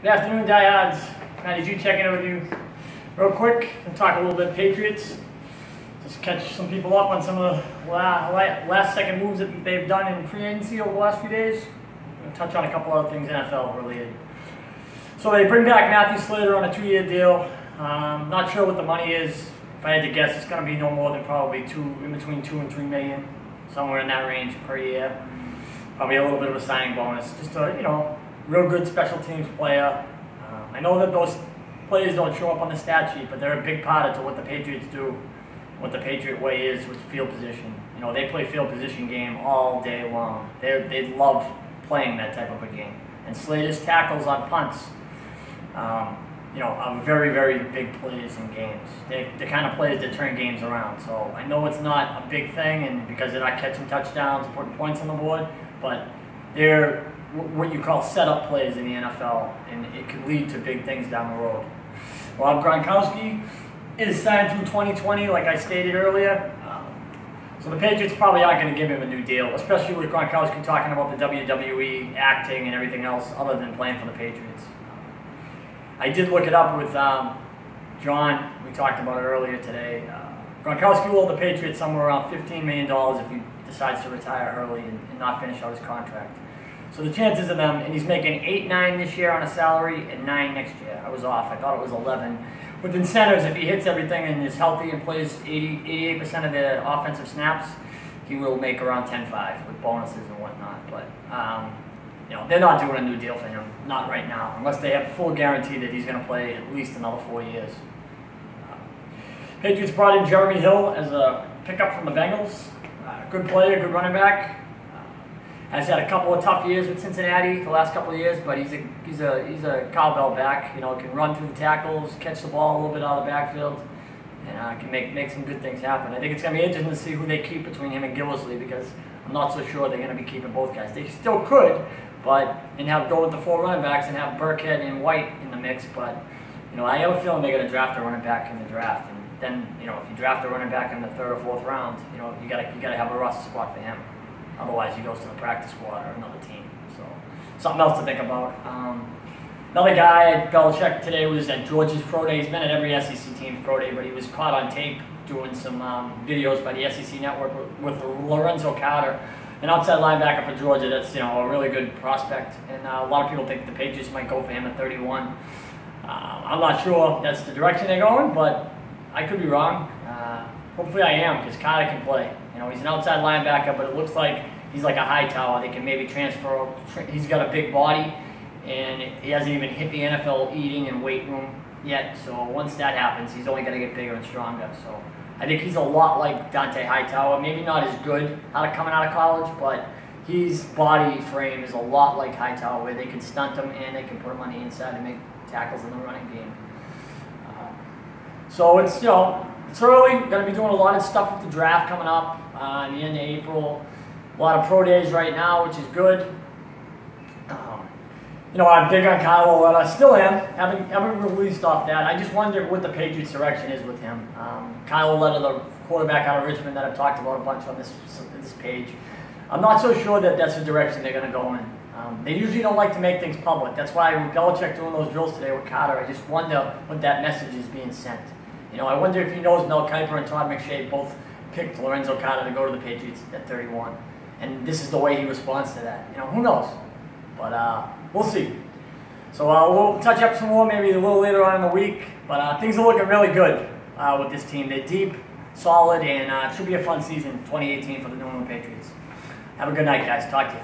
Good afternoon, diehards. Matty G checking in with you real quick and talk a little bit Patriots. Just catch some people up on some of the last second moves that they've done in free agency over the last few days. I'm going to touch on a couple other things NFL related. So they bring back Matthew Slater on a 2-year deal. Not sure what the money is. If I had to guess, it's going to be no more than probably in between $2 and $3 million, somewhere in that range per year. Probably a little bit of a signing bonus. Just a real good special teams player. I know that those players don't show up on the stat sheet, but they're a big part of what the Patriots do, what the Patriot way is with field position. They play field position game all day long. They love playing that type of a game. And Slater's tackles on punts, are very, very big plays in games. They're the kind of players that turn games around. So I know it's not a big thing, and because they're not catching touchdowns, putting points on the board, but they're what you call setup plays in the NFL, and it could lead to big things down the road. Well, Gronk is signed through 2020, like I stated earlier. So the Patriots probably aren't going to give him a new deal, especially with Gronkowski talking about the WWE, acting, and everything else other than playing for the Patriots. I did look it up with John. We talked about it earlier today. Gronkowski will owe the Patriots somewhere around $15 million if he decides to retire early and not finish out his contract. So the chances of them, and he's making $8-9 this year on a salary and $9 next year. I was off. I thought it was 11. With incentives, if he hits everything and is healthy and plays 88% of the offensive snaps, he will make around 10-5 with bonuses and whatnot. But they're not doing a new deal for him, not right now, unless they have full guarantee that he's going to play at least another 4 years. Patriots brought in Jeremy Hill as a pickup from the Bengals. Good player, good running back. Has had a couple of tough years with Cincinnati the last couple of years, but he's a cowbell back. Can run through the tackles, catch the ball a little bit out of the backfield, and can make some good things happen. I think it's going to be interesting to see who they keep between him and Gillislee, because I'm not so sure they're going to be keeping both guys. They still could, go with the 4 running backs and have Burkhead and White in the mix. But I have a feeling they're going to draft a running back in the draft, and then if you draft a running back in the 3rd or 4th round, you got to have a roster spot for him. Otherwise, he goes to the practice squad or another team. So, something else to think about. Another guy, Belichick, today was at Georgia's Pro Day. He's been at every SEC team's Pro Day, but he was caught on tape doing some videos by the SEC Network with Lorenzo Carter, an outside linebacker for Georgia. That's a really good prospect, and a lot of people think the Patriots might go for him at 31. I'm not sure that's the direction they're going, but I could be wrong. Hopefully I am, because Carter can play. He's an outside linebacker, but it looks like he's like a high tower. They can maybe transfer. He's got a big body, and he hasn't even hit the NFL eating and weight room yet. So once that happens, he's only going to get bigger and stronger. So I think he's a lot like Dante Hightower. Maybe not as good coming out of college, but his body frame is a lot like Hightower, where they can stunt him and they can put him on the inside and make tackles in the running game. So it's it's early. Going to be doing a lot of stuff with the draft coming up in the end of April. A lot of pro days right now, which is good. I'm big on Kyle, and I still am. Haven't released off that. I just wonder what the Patriots' direction is with him. Kyle Letter, the quarterback out of Richmond that I've talked about a bunch on this page. I'm not so sure that that's the direction they're going to go in. They usually don't like to make things public. That's why with Belichick doing those drills today with Carter, I just wonder what that message is being sent. I wonder if he knows Mel Kiper and Todd McShay both picked Lorenzo Carter to go to the Patriots at 31. And this is the way he responds to that. Who knows? But we'll see. So we'll touch up some more maybe a little later on in the week. But things are looking really good with this team. They're deep, solid, and it should be a fun season, 2018, for the New England Patriots. Have a good night, guys. Talk to you.